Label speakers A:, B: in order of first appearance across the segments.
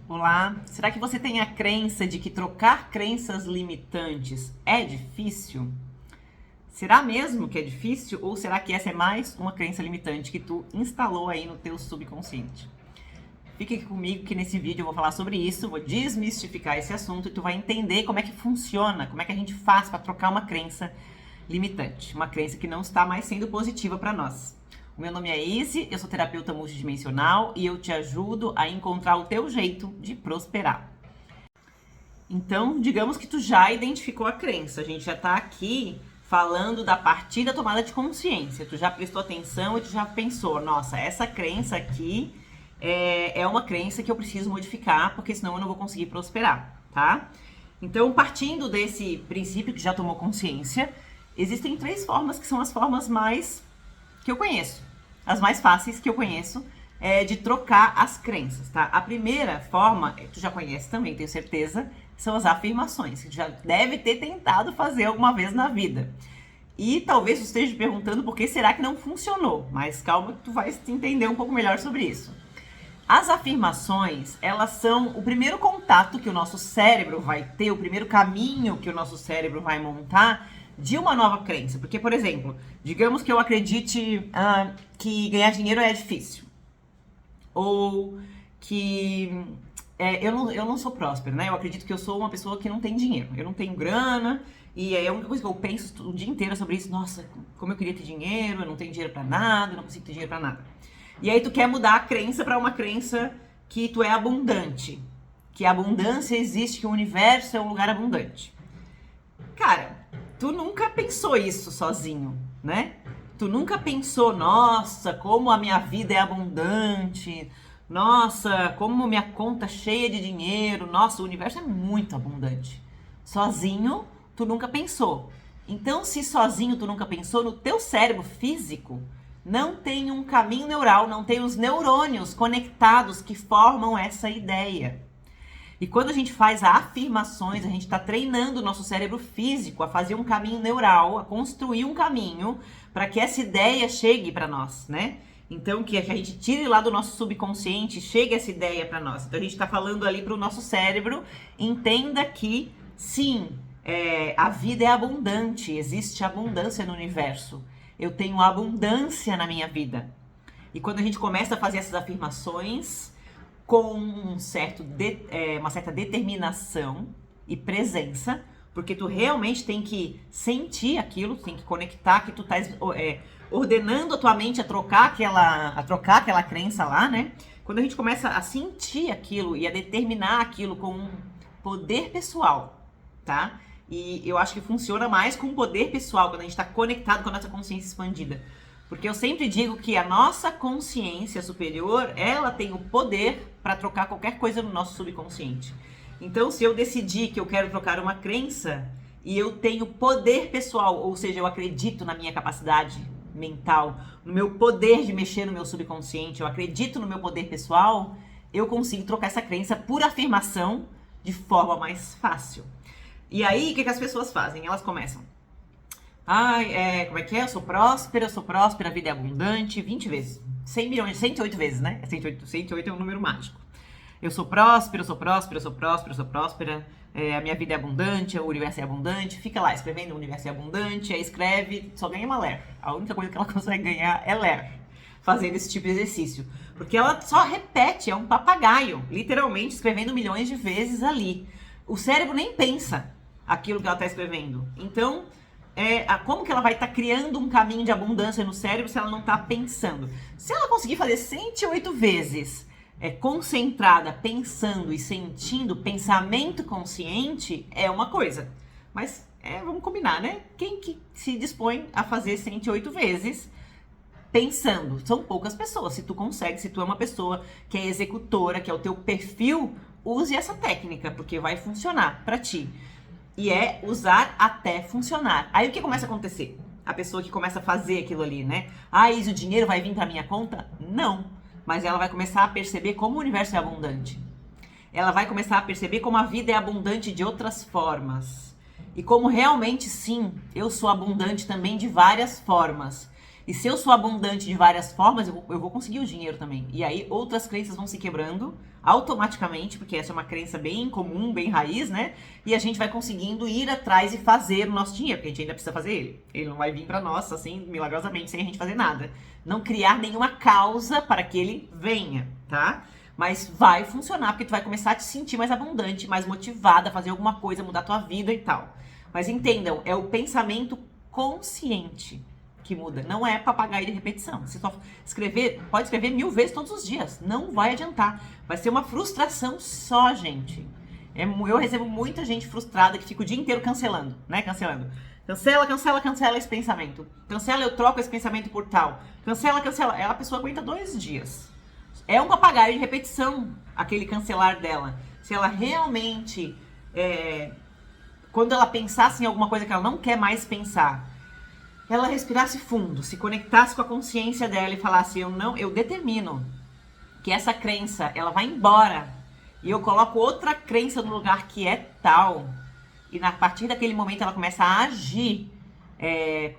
A: Olá, será que você tem a crença de que trocar crenças limitantes é difícil? Será mesmo que é difícil ou será que essa é mais uma crença limitante que tu instalou aí no teu subconsciente? Fica aqui comigo que nesse vídeo eu vou falar sobre isso, vou desmistificar esse assunto e tu vai entender como é que funciona, como é que a gente faz para trocar uma crença limitante, uma crença que não está mais sendo positiva para nós. O meu nome é Izzy, eu sou terapeuta multidimensional e eu te ajudo a encontrar o teu jeito de prosperar. Então, digamos que tu já identificou a crença, a gente já tá aqui falando da parte da tomada de consciência, tu já prestou atenção e tu já pensou, nossa, essa crença aqui é uma crença que eu preciso modificar, porque senão eu não vou conseguir prosperar, tá? Então, partindo desse princípio que já tomou consciência, existem 3 formas que são as formas mais que eu conheço, as mais fáceis que eu conheço de trocar as crenças, tá? A primeira forma, tu já conhece também, tenho certeza, são as afirmações, que tu já deve ter tentado fazer alguma vez na vida. E talvez tu esteja perguntando por que será que não funcionou, mas calma que tu vai entender um pouco melhor sobre isso. As afirmações, elas são o primeiro contato que o nosso cérebro vai ter, o primeiro caminho que o nosso cérebro vai montar de uma nova crença. Porque, por exemplo, digamos que eu acredite que ganhar dinheiro é difícil. Ou que eu não sou próspera, né? Eu acredito que eu sou uma pessoa que não tem dinheiro. Eu não tenho grana. E é a única coisa que eu penso o dia inteiro sobre isso. Nossa, como eu queria ter dinheiro, eu não tenho dinheiro pra nada, eu não consigo ter dinheiro pra nada. E aí tu quer mudar a crença pra uma crença que tu é abundante. Que a abundância existe, que o universo é um lugar abundante. Cara, tu nunca pensou isso sozinho, né? Tu nunca pensou, nossa, como a minha vida é abundante, nossa, como minha conta cheia de dinheiro, nossa, o universo é muito abundante. Sozinho, tu nunca pensou. Então, se sozinho tu nunca pensou, no teu cérebro físico não tem um caminho neural, não tem os neurônios conectados que formam essa ideia. E quando a gente faz afirmações, a gente está treinando o nosso cérebro físico a fazer um caminho neural, a construir um caminho para que essa ideia chegue para nós, né? Então, que a gente tire lá do nosso subconsciente, chegue essa ideia para nós. Então, a gente está falando ali para o nosso cérebro, entenda que, sim, a vida é abundante, existe abundância no universo. Eu tenho abundância na minha vida. E quando a gente começa a fazer essas afirmações com uma certa determinação e presença, porque tu realmente tem que sentir aquilo, tem que conectar, que tu tá ordenando a tua mente a trocar aquela crença lá, né? Quando a gente começa a sentir aquilo e a determinar aquilo com um poder pessoal, tá? E eu acho que funciona mais com o poder pessoal, quando a gente está conectado com a nossa consciência expandida. Porque eu sempre digo que a nossa consciência superior, ela tem o poder para trocar qualquer coisa no nosso subconsciente. Então, se eu decidir que eu quero trocar uma crença e eu tenho poder pessoal, ou seja, eu acredito na minha capacidade mental, no meu poder de mexer no meu subconsciente, eu acredito no meu poder pessoal, eu consigo trocar essa crença por afirmação de forma mais fácil. E aí, o que as pessoas fazem? Elas começam: como é que é? Eu sou próspera, a vida é abundante, 20 vezes. 100 milhões, 108 vezes, né? 108 é um número mágico. Eu sou próspera, a minha vida é abundante, o universo é abundante. Fica lá escrevendo o universo é abundante, aí escreve, só ganha uma ler. A única coisa que ela consegue ganhar é ler, fazendo esse tipo de exercício. Porque ela só repete, é um papagaio, literalmente escrevendo milhões de vezes ali. O cérebro nem pensa aquilo que ela está escrevendo. Então, como que ela vai estar criando um caminho de abundância no cérebro se ela não está pensando? Se ela conseguir fazer 108 vezes concentrada, pensando e sentindo, pensamento consciente é uma coisa. Mas vamos combinar, né? Quem que se dispõe a fazer 108 vezes pensando? São poucas pessoas. Se tu consegue, se tu é uma pessoa que é executora, que é o teu perfil, use essa técnica, porque vai funcionar para ti. E é usar até funcionar. Aí o que começa a acontecer? A pessoa que começa a fazer aquilo ali, né? Isa, o dinheiro vai vir pra minha conta? Não. Mas ela vai começar a perceber como o universo é abundante. Ela vai começar a perceber como a vida é abundante de outras formas. E como realmente, sim, eu sou abundante também de várias formas. E se eu sou abundante de várias formas, eu vou conseguir o dinheiro também. E aí outras crenças vão se quebrando automaticamente, porque essa é uma crença bem comum, bem raiz, né? E a gente vai conseguindo ir atrás e fazer o nosso dinheiro, porque a gente ainda precisa fazer ele. Ele não vai vir pra nós, assim, milagrosamente, sem a gente fazer nada. Não criar nenhuma causa para que ele venha, tá? Mas vai funcionar, porque tu vai começar a te sentir mais abundante, mais motivada a fazer alguma coisa, mudar a tua vida e tal. Mas entendam, é o pensamento consciente que muda. Não é papagaio de repetição. Você só pode escrever 1000 vezes todos os dias. Não vai adiantar. Vai ser uma frustração só, gente. Eu recebo muita gente frustrada que fica o dia inteiro cancelando, né? Cancelando. Cancela esse pensamento. Cancela, eu troco esse pensamento por tal. Cancela. A pessoa aguenta 2 dias. É um papagaio de repetição, aquele cancelar dela. Se ela realmente, quando ela pensasse em alguma coisa que ela não quer mais pensar, ela respirasse fundo, se conectasse com a consciência dela e falasse, eu determino que essa crença, ela vai embora. E eu coloco outra crença no lugar que é tal. E a partir daquele momento ela começa a agir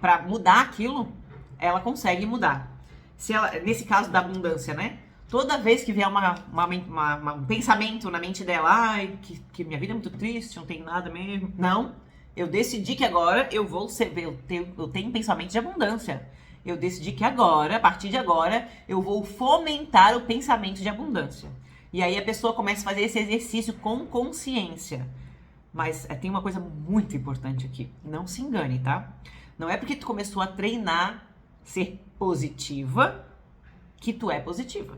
A: para mudar aquilo, ela consegue mudar. Nesse caso da abundância, né? Toda vez que vier um pensamento na mente dela, ai, que minha vida é muito triste, não tem nada mesmo. Não, eu decidi que agora eu tenho pensamento de abundância. Eu decidi que agora, a partir de agora, eu vou fomentar o pensamento de abundância. E aí a pessoa começa a fazer esse exercício com consciência. Mas tem uma coisa muito importante aqui. Não se engane, tá? Não é porque tu começou a treinar ser positiva que tu é positiva.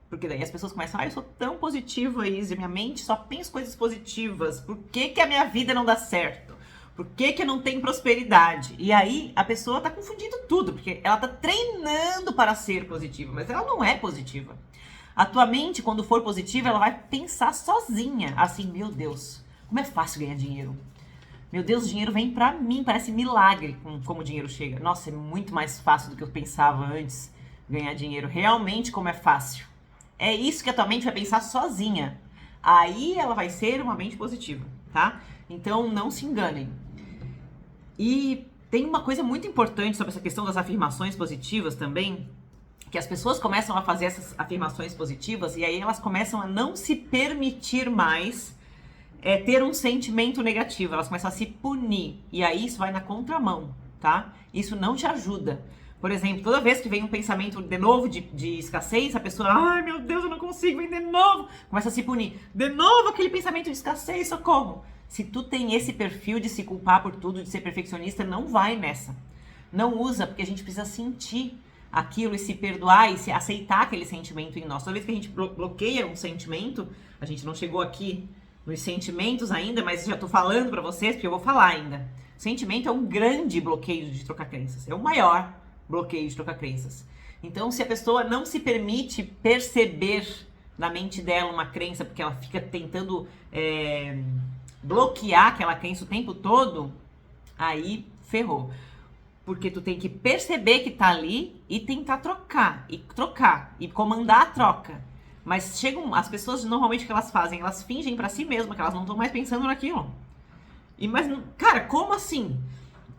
A: Porque daí as pessoas começam, eu sou tão positiva, Izzy, minha mente só pensa coisas positivas. Por que a minha vida não dá certo? Por que eu não tenho prosperidade? E aí a pessoa tá confundindo tudo, porque ela tá treinando para ser positiva, mas ela não é positiva. A tua mente, quando for positiva, ela vai pensar sozinha, assim, meu Deus, como é fácil ganhar dinheiro. Meu Deus, o dinheiro vem pra mim, parece milagre como o dinheiro chega. Nossa, é muito mais fácil do que eu pensava antes ganhar dinheiro. Realmente como é fácil. É isso que a tua mente vai pensar sozinha. Aí ela vai ser uma mente positiva, tá? Então não se enganem. E tem uma coisa muito importante sobre essa questão das afirmações positivas também, que as pessoas começam a fazer essas afirmações positivas e aí elas começam a não se permitir mais ter um sentimento negativo, elas começam a se punir. E aí isso vai na contramão, tá? Isso não te ajuda. Por exemplo, toda vez que vem um pensamento de novo de escassez, a pessoa, ai meu Deus, eu não consigo, vem de novo. Começa a se punir. De novo aquele pensamento de escassez, socorro. Se tu tem esse perfil de se culpar por tudo, de ser perfeccionista, não vai nessa. Não usa, porque a gente precisa sentir aquilo e se perdoar e se aceitar aquele sentimento em nós. Toda vez que a gente bloqueia um sentimento, a gente não chegou aqui nos sentimentos ainda, mas já tô falando pra vocês, porque eu vou falar ainda. Sentimento é um grande bloqueio de trocar crenças. É o maior bloqueio de trocar crenças. Então, se a pessoa não se permite perceber na mente dela uma crença, porque ela fica tentando bloquear aquela crença o tempo todo, aí ferrou. Porque tu tem que perceber que tá ali e tentar trocar e comandar a troca. Mas as pessoas normalmente o que elas fazem? Elas fingem pra si mesmas que elas não estão mais pensando naquilo. Mas, cara, como assim?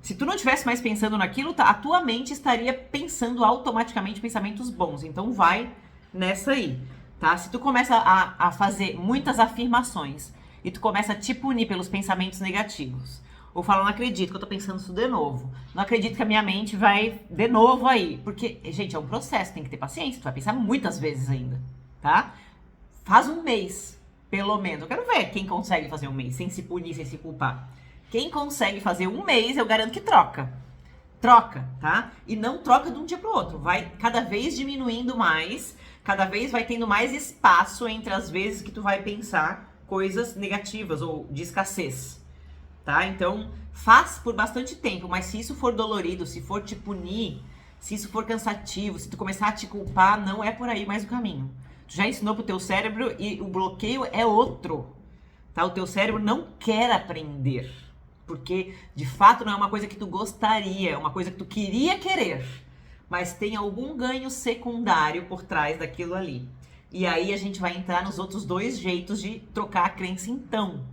A: Se tu não estivesse mais pensando naquilo, a tua mente estaria pensando automaticamente pensamentos bons. Então vai nessa aí, tá? Se tu começa a fazer muitas afirmações e tu começa a te punir pelos pensamentos negativos, ou fala, não acredito que eu tô pensando isso de novo, não acredito que a minha mente vai de novo aí, porque, gente, é um processo, tem que ter paciência, tu vai pensar muitas vezes ainda, tá? Faz um mês, pelo menos. Eu quero ver quem consegue fazer um mês sem se punir, sem se culpar. Quem consegue fazer um mês, eu garanto que troca. Troca, tá? E não troca de um dia pro outro. Vai cada vez diminuindo mais, cada vez vai tendo mais espaço entre as vezes que tu vai pensar coisas negativas ou de escassez, tá? Então, faz por bastante tempo, mas se isso for dolorido, se for te punir, se isso for cansativo, se tu começar a te culpar, não é por aí mais o caminho. Tu já ensinou pro teu cérebro e o bloqueio é outro, tá? O teu cérebro não quer aprender. Porque, de fato, não é uma coisa que tu gostaria, é uma coisa que tu queria querer. Mas tem algum ganho secundário por trás daquilo ali. E aí a gente vai entrar nos outros 2 jeitos de trocar a crença então.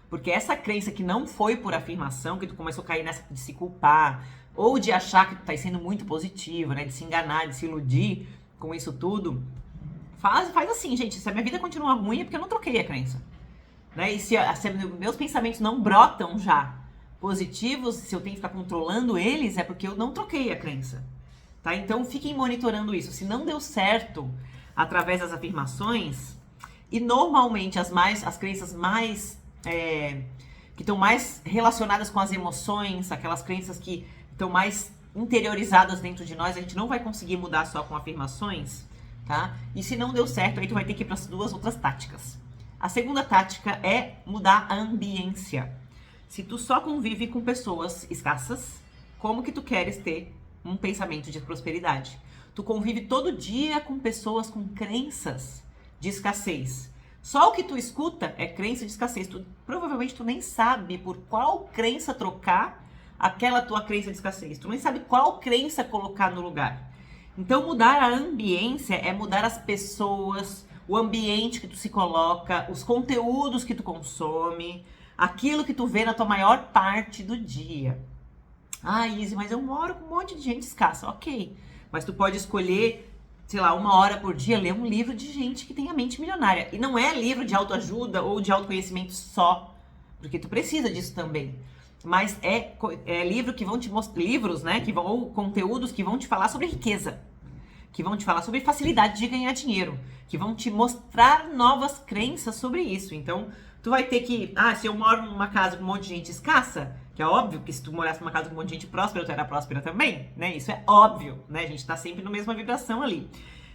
A: Porque essa crença que não foi por afirmação, que tu começou a cair nessa de se culpar, ou de achar que tu tá sendo muito positivo, né? De se enganar, de se iludir com isso tudo, faz assim, gente. Se a minha vida continua ruim é porque eu não troquei a crença. Né? E se meus pensamentos não brotam já positivos, se eu tenho que ficar controlando eles, é porque eu não troquei a crença. Tá? Então fiquem monitorando isso. Se não deu certo através das afirmações, e normalmente as crenças mais que estão mais relacionadas com as emoções, aquelas crenças que estão mais interiorizadas dentro de nós, a gente não vai conseguir mudar só com afirmações, tá? E se não deu certo, aí tu vai ter que ir para as duas outras táticas. A segunda tática é mudar a ambiência. Se tu só convive com pessoas escassas, como que tu queres ter um pensamento de prosperidade? Tu convive todo dia com pessoas com crenças de escassez. Só o que tu escuta é crença de escassez. Provavelmente tu nem sabe por qual crença trocar aquela tua crença de escassez. Tu nem sabe qual crença colocar no lugar. Então mudar a ambiência é mudar as pessoas, o ambiente que tu se coloca, os conteúdos que tu consome, aquilo que tu vê na tua maior parte do dia. Ah, Izzy, mas eu moro com um monte de gente escassa. Ok, mas tu pode escolher, sei lá, 1 hora por dia, ler um livro de gente que tem a mente milionária. E não é livro de autoajuda ou de autoconhecimento só, porque tu precisa disso também. Mas é livro que vão te mostrar, livros, né, ou conteúdos que vão te falar sobre riqueza, que vão te falar sobre facilidade de ganhar dinheiro, que vão te mostrar novas crenças sobre isso. Então, tu vai ter que, se eu moro numa casa com um monte de gente escassa, que é óbvio que se tu morasse numa casa com um monte de gente próspera, tu era próspera também, né? Isso é óbvio, né? A gente tá sempre na mesma vibração ali.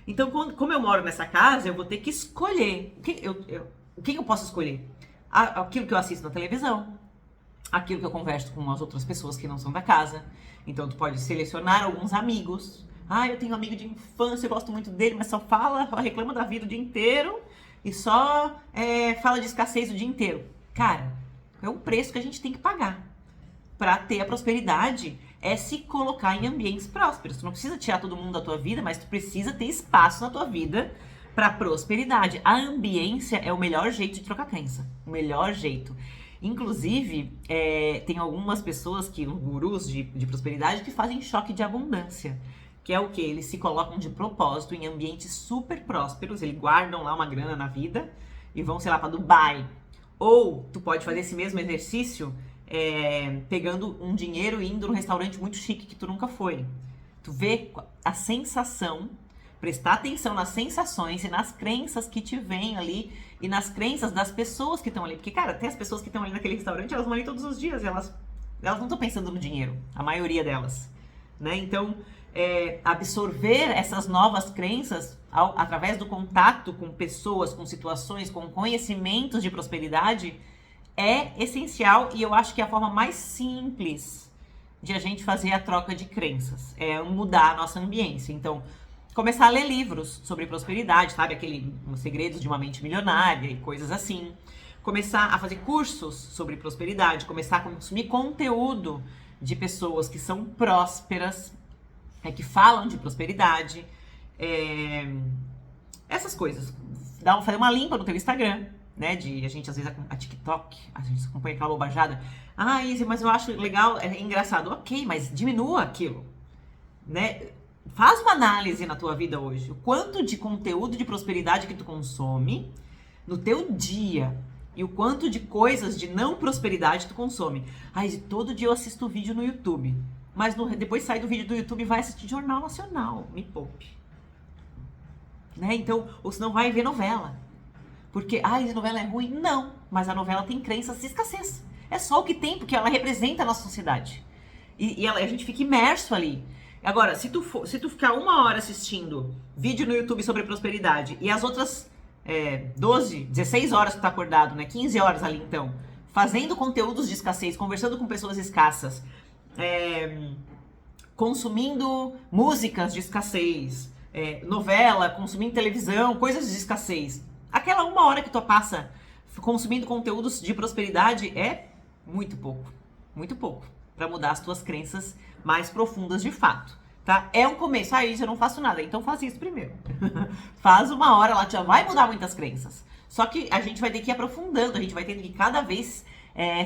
A: Então, como eu moro nessa casa, eu vou ter que escolher. O que eu posso escolher? Aquilo que eu assisto na televisão, aquilo que eu converso com as outras pessoas que não são da casa. Então, tu pode selecionar alguns amigos. Eu tenho um amigo de infância, eu gosto muito dele, mas só reclama da vida o dia inteiro e só fala de escassez o dia inteiro. Cara, é um preço que a gente tem que pagar para ter a prosperidade, é se colocar em ambientes prósperos. Tu não precisa tirar todo mundo da tua vida, mas tu precisa ter espaço na tua vida para prosperidade. A ambiência é o melhor jeito de trocar crença. O melhor jeito. Inclusive, tem algumas pessoas, gurus de prosperidade, que fazem choque de abundância. Que é o que? Eles se colocam de propósito em ambientes super prósperos, eles guardam lá uma grana na vida e vão, sei lá, para Dubai. Ou tu pode fazer esse mesmo exercício pegando um dinheiro e indo num restaurante muito chique que tu nunca foi. Tu vê a sensação, prestar atenção nas sensações e nas crenças que te vêm ali e nas crenças das pessoas que estão ali. Porque, cara, até as pessoas que estão ali naquele restaurante, elas vão ali todos os dias, elas não estão pensando no dinheiro, a maioria delas, né? Então, absorver essas novas crenças através do contato com pessoas, com situações, com conhecimentos de prosperidade é essencial, e eu acho que é a forma mais simples de a gente fazer a troca de crenças, é mudar a nossa ambiência. Então, começar a ler livros sobre prosperidade, sabe? Os Segredos de uma Mente Milionária e coisas assim. Começar a fazer cursos sobre prosperidade, começar a consumir conteúdo de pessoas que são prósperas, que falam de prosperidade, essas coisas. Fazer uma limpa no teu Instagram, né? A gente, às vezes, a TikTok, a gente acompanha aquela bobajada. Izzy, mas eu acho legal, é engraçado. Ok, mas diminua aquilo, né? Faz uma análise na tua vida hoje. O quanto de conteúdo de prosperidade que tu consome no teu dia e o quanto de coisas de não prosperidade tu consome. Izzy, todo dia eu assisto vídeo no YouTube. Mas depois sai do vídeo do YouTube e vai assistir Jornal Nacional. Me poupe. Né? Então, ou senão vai ver novela. Porque, essa novela é ruim? Não. Mas a novela tem crenças de escassez. É só o que tem, porque ela representa a nossa sociedade. E a gente fica imerso ali. Agora, se tu ficar 1 hora assistindo vídeo no YouTube sobre prosperidade e as outras 12, 16 horas que tu tá acordado, né? 15 horas ali então, fazendo conteúdos de escassez, conversando com pessoas escassas, consumindo músicas de escassez, novela, consumindo televisão, coisas de escassez. Aquela 1 hora que tu passa consumindo conteúdos de prosperidade é muito pouco para mudar as tuas crenças mais profundas de fato, tá? É um começo. Isso eu não faço nada, então faz isso primeiro. Faz 1 hora, ela já vai mudar muitas crenças. Só que a gente vai ter que ir aprofundando, a gente vai ter que cada vez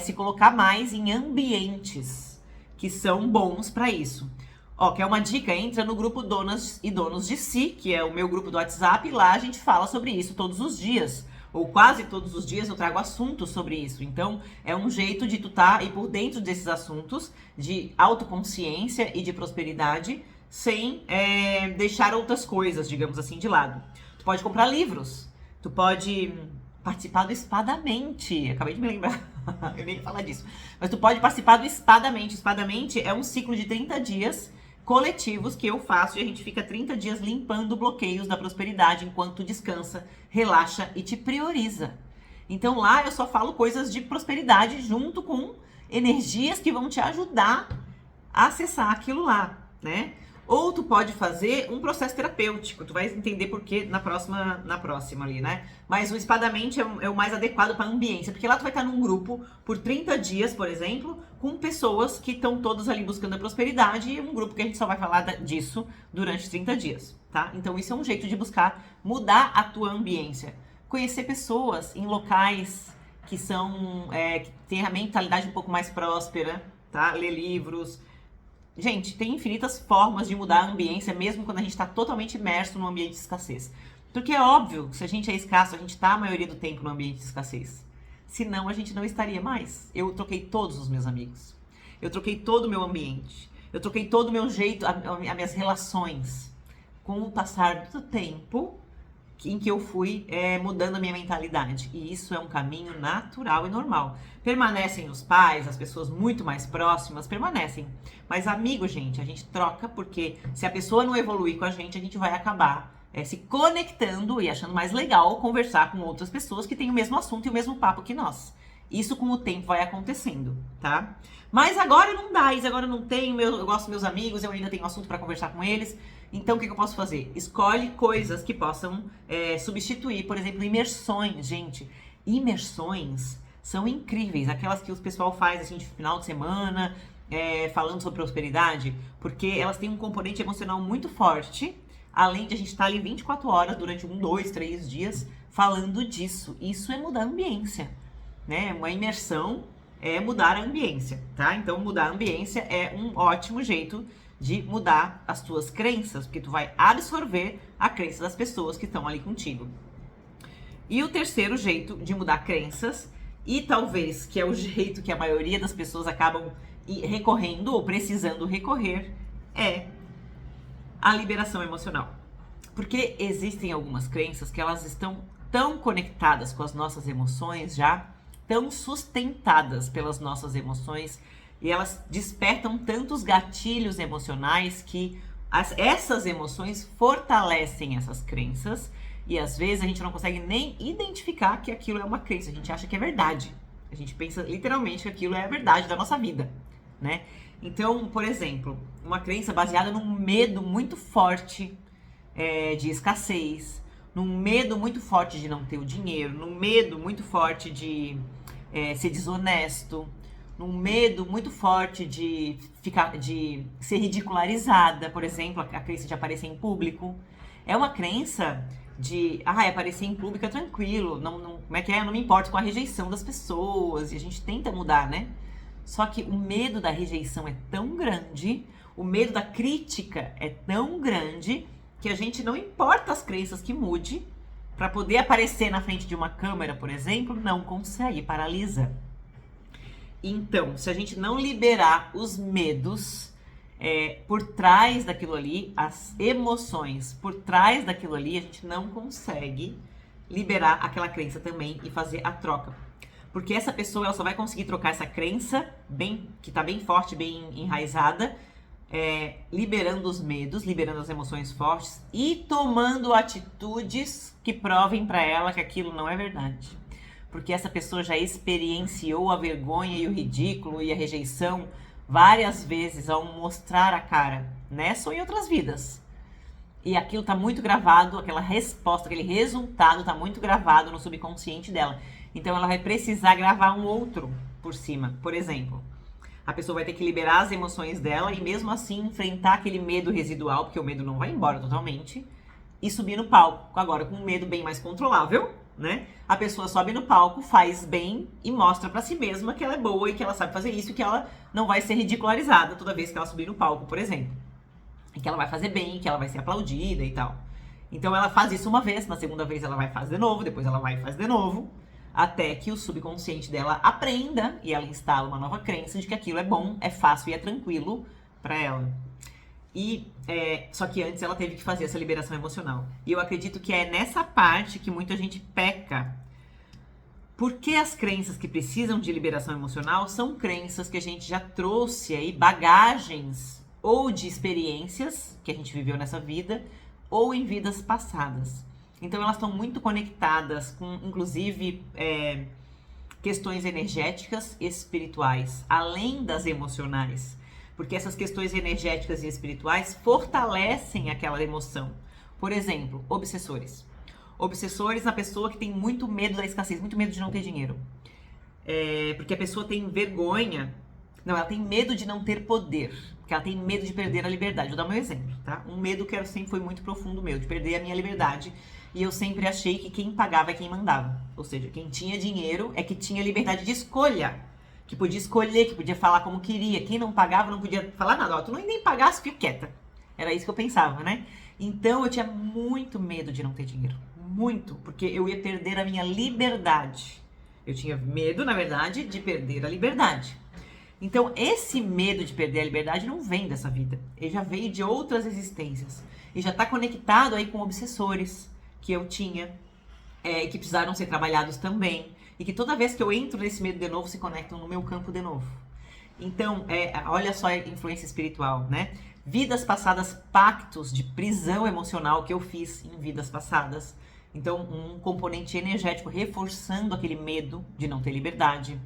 A: se colocar mais em ambientes que são bons para isso. Ó, quer uma dica? Entra no grupo Donas e Donos de Si, que é o meu grupo do WhatsApp, e lá a gente fala sobre isso todos os dias. Ou quase todos os dias eu trago assuntos sobre isso. Então, é um jeito de tu tá aí por dentro desses assuntos de autoconsciência e de prosperidade, sem deixar outras coisas, digamos assim, de lado. Tu pode comprar livros, tu pode participar do Espadamente. Acabei de me lembrar, eu nem ia falar disso. Mas tu pode participar do Espadamente. Espadamente é um ciclo de 30 dias coletivos que eu faço e a gente fica 30 dias limpando bloqueios da prosperidade enquanto descansa, relaxa e te prioriza. Então lá eu só falo coisas de prosperidade junto com energias que vão te ajudar a acessar aquilo lá, né? Ou tu pode fazer um processo terapêutico, tu vai entender por que na próxima ali, né? Mas o Espadamente é o mais adequado para a ambiência, porque lá tu vai estar num grupo por 30 dias, por exemplo, com pessoas que estão todas ali buscando a prosperidade e um grupo que a gente só vai falar disso durante 30 dias, tá? Então isso é um jeito de buscar mudar a tua ambiência. Conhecer pessoas em locais que são, que tem a mentalidade um pouco mais próspera, tá? Ler livros. Gente, tem infinitas formas de mudar a ambiência, mesmo quando a gente está totalmente imerso num ambiente de escassez. Porque é óbvio, se a gente é escasso, a gente está a maioria do tempo no ambiente de escassez. Senão, a gente não estaria mais. Eu troquei todos os meus amigos. Eu troquei todo o meu ambiente. Eu troquei todo o meu jeito, as minhas relações. Com o passar do tempo em que eu fui mudando a minha mentalidade. E isso é um caminho natural e normal. Permanecem os pais, as pessoas muito mais próximas, permanecem. Mas amigo, gente, a gente troca porque se a pessoa não evoluir com a gente vai acabar se conectando e achando mais legal conversar com outras pessoas que têm o mesmo assunto e o mesmo papo que nós. Isso com o tempo vai acontecendo, tá? Mas agora não dá, isso agora não tenho, eu gosto dos meus amigos, eu ainda tenho assunto para conversar com eles. Então, o que eu posso fazer? Escolhe coisas que possam substituir, por exemplo, imersões, gente. Imersões são incríveis, aquelas que o pessoal faz assim de final de semana, falando sobre prosperidade, porque elas têm um componente emocional muito forte, além de a gente estar ali 24 horas durante 1, 2, 3 dias falando disso. Isso é mudar a ambiência, né? Uma imersão é mudar a ambiência, tá? Então, mudar a ambiência é um ótimo jeito de mudar as tuas crenças, porque tu vai absorver a crença das pessoas que estão ali contigo. E o terceiro jeito de mudar crenças, e talvez que é o jeito que a maioria das pessoas acabam recorrendo ou precisando recorrer, é a liberação emocional. Porque existem algumas crenças que elas estão tão conectadas com as nossas emoções já, tão sustentadas pelas nossas emoções, e elas despertam tantos gatilhos emocionais que essas emoções fortalecem essas crenças e às vezes a gente não consegue nem identificar que aquilo é uma crença, a gente acha que é verdade. A gente pensa literalmente que aquilo é a verdade da nossa vida, né? Então, por exemplo, uma crença baseada num medo muito forte de escassez, num medo muito forte de não ter o dinheiro, num medo muito forte de ser desonesto, num medo muito forte de ser ridicularizada, por exemplo, a crença de aparecer em público. É uma crença de, aparecer em público é tranquilo, como é que é? Eu não me importo com a rejeição das pessoas, e a gente tenta mudar, né? Só que o medo da rejeição é tão grande, o medo da crítica é tão grande, que a gente não importa as crenças que mude, para poder aparecer na frente de uma câmera, por exemplo, não consegue, paralisa. Então, se a gente não liberar os medos por trás daquilo ali, as emoções por trás daquilo ali, a gente não consegue liberar aquela crença também e fazer a troca. Porque essa pessoa ela só vai conseguir trocar essa crença que está bem forte, bem enraizada, liberando os medos, liberando as emoções fortes e tomando atitudes que provem para ela que aquilo não é verdade. Porque essa pessoa já experienciou a vergonha e o ridículo e a rejeição várias vezes ao mostrar a cara, nessa ou em outras vidas. E aquilo tá muito gravado, aquela resposta, aquele resultado tá muito gravado no subconsciente dela. Então ela vai precisar gravar um outro por cima. Por exemplo, a pessoa vai ter que liberar as emoções dela e mesmo assim enfrentar aquele medo residual, porque o medo não vai embora totalmente, e subir no palco, agora com um medo bem mais controlável, né? A pessoa sobe no palco, faz bem e mostra pra si mesma que ela é boa e que ela sabe fazer isso e que ela não vai ser ridicularizada toda vez que ela subir no palco, por exemplo. E que ela vai fazer bem, que ela vai ser aplaudida e tal. Então ela faz isso uma vez, na segunda vez ela vai fazer de novo, depois ela vai e faz de novo, até que o subconsciente dela aprenda e ela instala uma nova crença de que aquilo é bom, é fácil e é tranquilo pra ela. Só que antes ela teve que fazer essa liberação emocional. E eu acredito que é nessa parte que muita gente peca. Porque as crenças que precisam de liberação emocional são crenças que a gente já trouxe aí, bagagens ou de experiências que a gente viveu nessa vida ou em vidas passadas. Então elas estão muito conectadas com, inclusive, questões energéticas e espirituais, além das emocionais. Porque essas questões energéticas e espirituais fortalecem aquela emoção. Por exemplo, obsessores. Obsessores na pessoa que tem muito medo da escassez, muito medo de não ter dinheiro. Porque a pessoa tem vergonha. Não, ela tem medo de não ter poder. Porque ela tem medo de perder a liberdade. Vou dar meu exemplo, tá? Um medo que sempre foi muito profundo meu, de perder a minha liberdade. E eu sempre achei que quem pagava é quem mandava. Ou seja, quem tinha dinheiro é que tinha liberdade de escolha. Que podia escolher, que podia falar como queria. Quem não pagava não podia falar nada. Ó, tu não nem pagasse, fica quieta. Era isso que eu pensava, né? Então eu tinha muito medo de não ter dinheiro. Muito. Porque eu ia perder a minha liberdade. Eu tinha medo, na verdade, de perder a liberdade. Então esse medo de perder a liberdade não vem dessa vida. Ele já veio de outras existências. E já está conectado aí com obsessores que eu tinha. Que precisaram ser trabalhados também. E que toda vez que eu entro nesse medo de novo, se conectam no meu campo de novo. Então, olha só a influência espiritual, né? Vidas passadas, pactos de prisão emocional que eu fiz em vidas passadas. Então, um componente energético reforçando aquele medo de não ter liberdade.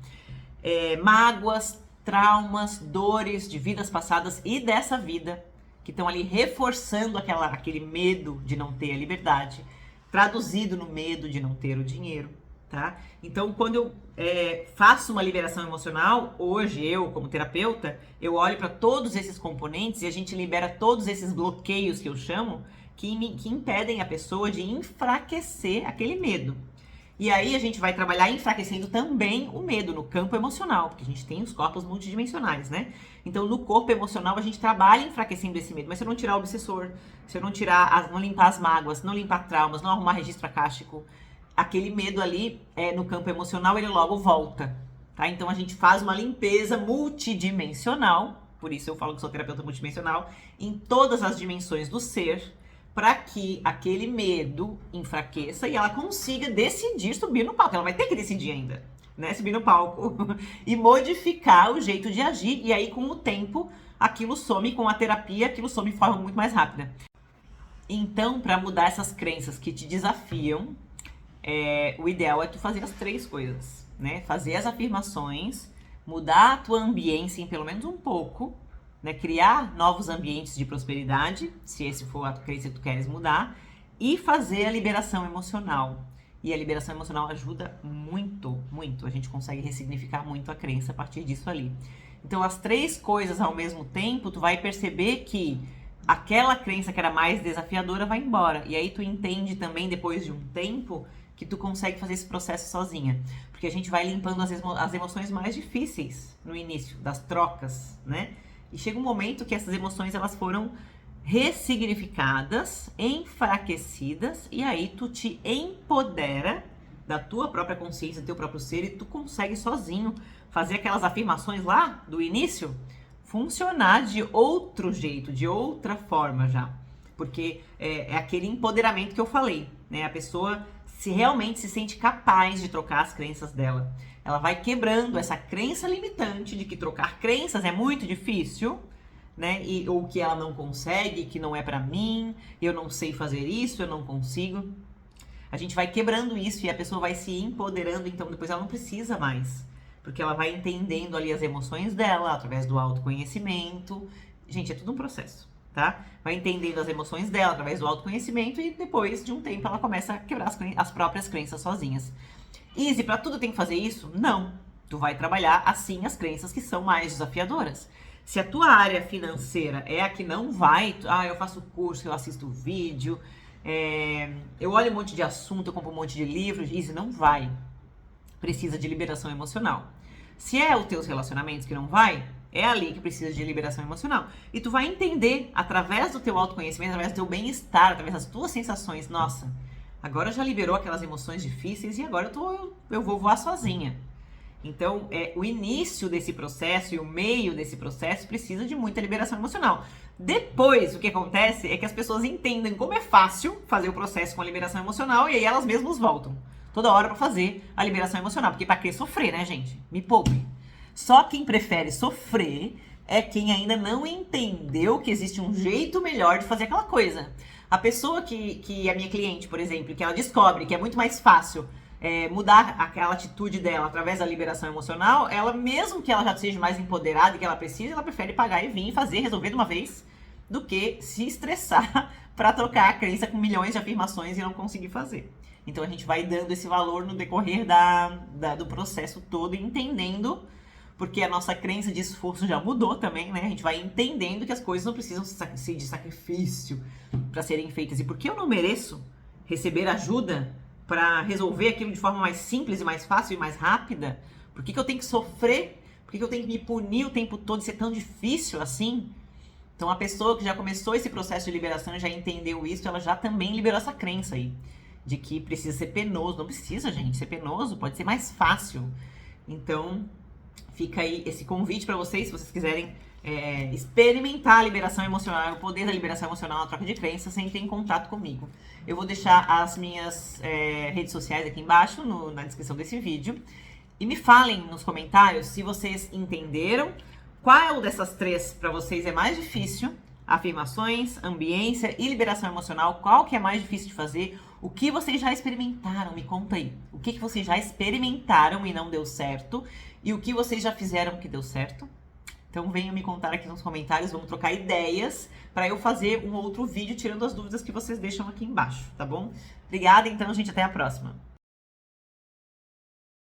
A: Mágoas, traumas, dores de vidas passadas e dessa vida, que estão ali reforçando aquele medo de não ter a liberdade, traduzido no medo de não ter o dinheiro. Tá? Então, quando eu faço uma liberação emocional, hoje eu, como terapeuta, eu olho para todos esses componentes e a gente libera todos esses bloqueios que eu chamo, que impedem a pessoa de enfraquecer aquele medo. E aí a gente vai trabalhar enfraquecendo também o medo no campo emocional, porque a gente tem os corpos multidimensionais, né? Então, no corpo emocional, a gente trabalha enfraquecendo esse medo. Mas se eu não tirar o obsessor, se eu não não limpar as mágoas, não limpar traumas, não arrumar registro akáshico, aquele medo ali, no campo emocional, ele logo volta, tá? Então, a gente faz uma limpeza multidimensional, por isso eu falo que sou terapeuta multidimensional, em todas as dimensões do ser, para que aquele medo enfraqueça e ela consiga decidir subir no palco. Ela vai ter que decidir ainda, né? Subir no palco e modificar o jeito de agir. E aí, com o tempo, aquilo some, com a terapia, aquilo some de forma muito mais rápida. Então, para mudar essas crenças que te desafiam, o ideal é tu fazer as 3 coisas, né? Fazer as afirmações, mudar a tua ambiência em pelo menos um pouco, né? Criar novos ambientes de prosperidade, se esse for a crença que tu queres mudar, e fazer a liberação emocional. E a liberação emocional ajuda muito, muito. A gente consegue ressignificar muito a crença a partir disso ali. Então, as 3 coisas ao mesmo tempo, tu vai perceber que aquela crença que era mais desafiadora vai embora. E aí tu entende também, depois de um tempo, que tu consegue fazer esse processo sozinha. Porque a gente vai limpando as emoções mais difíceis no início, das trocas, né? E chega um momento que essas emoções, elas foram ressignificadas, enfraquecidas, e aí tu te empodera da tua própria consciência, do teu próprio ser, e tu consegue sozinho fazer aquelas afirmações lá do início funcionar de outro jeito, de outra forma já. Porque é aquele empoderamento que eu falei, né? A pessoa realmente se sente capaz de trocar as crenças dela. Ela vai quebrando essa crença limitante de que trocar crenças é muito difícil, né? Ou que ela não consegue, que não é pra mim, eu não sei fazer isso, eu não consigo. A gente vai quebrando isso e a pessoa vai se empoderando, então depois ela não precisa mais. Porque ela vai entendendo ali as emoções dela, através do autoconhecimento. Gente, é tudo um processo, tá? Vai entendendo as emoções dela, através do autoconhecimento, e depois de um tempo ela começa a quebrar as próprias crenças sozinhas. Easy, pra tudo tem que fazer isso? Não. Tu vai trabalhar, assim, as crenças que são mais desafiadoras. Se a tua área financeira é a que não vai, eu faço curso, eu assisto vídeo, Eu olho um monte de assunto, eu compro um monte de livros, isso não vai. Precisa de liberação emocional. Se é os teus relacionamentos que não vai, é ali que precisa de liberação emocional. E tu vai entender, através do teu autoconhecimento, através do teu bem-estar, através das tuas sensações, nossa, agora já liberou aquelas emoções difíceis e agora eu vou voar sozinha. Então, o início desse processo e o meio desse processo precisa de muita liberação emocional. Depois, o que acontece é que as pessoas entendem como é fácil fazer o processo com a liberação emocional e aí elas mesmas voltam toda hora pra fazer a liberação emocional. Porque pra que sofrer, né, gente? Me poupe. Só quem prefere sofrer é quem ainda não entendeu que existe um jeito melhor de fazer aquela coisa. A pessoa que é minha cliente, por exemplo, que ela descobre que é muito mais fácil mudar aquela atitude dela através da liberação emocional, ela, mesmo que ela já seja mais empoderada e que ela precise, ela prefere pagar e vir e fazer, resolver de uma vez, do que se estressar para trocar a crença com milhões de afirmações e não conseguir fazer. Então a gente vai dando esse valor no decorrer do processo todo, entendendo, porque a nossa crença de esforço já mudou também, né? A gente vai entendendo que as coisas não precisam ser de sacrifício para serem feitas. E por que eu não mereço receber ajuda para resolver aquilo de forma mais simples e mais fácil e mais rápida? Por que eu tenho que sofrer? Por que eu tenho que me punir o tempo todo e ser tão difícil assim? Então a pessoa que já começou esse processo de liberação e já entendeu isso, ela já também liberou essa crença aí, de que precisa ser penoso. Não precisa, gente, ser penoso, pode ser mais fácil. Então fica aí esse convite para vocês, se vocês quiserem experimentar a liberação emocional, o poder da liberação emocional, a troca de crenças, entre em contato comigo. Eu vou deixar as minhas redes sociais aqui embaixo, na descrição desse vídeo. E me falem nos comentários se vocês entenderam qual dessas três para vocês é mais difícil. Afirmações, ambiência e liberação emocional. Qual que é mais difícil de fazer? O que vocês já experimentaram? Me conta aí. O que vocês já experimentaram e não deu certo? E o que vocês já fizeram que deu certo? Então venham me contar aqui nos comentários, vamos trocar ideias para eu fazer um outro vídeo tirando as dúvidas que vocês deixam aqui embaixo, tá bom? Obrigada então, gente, até a próxima.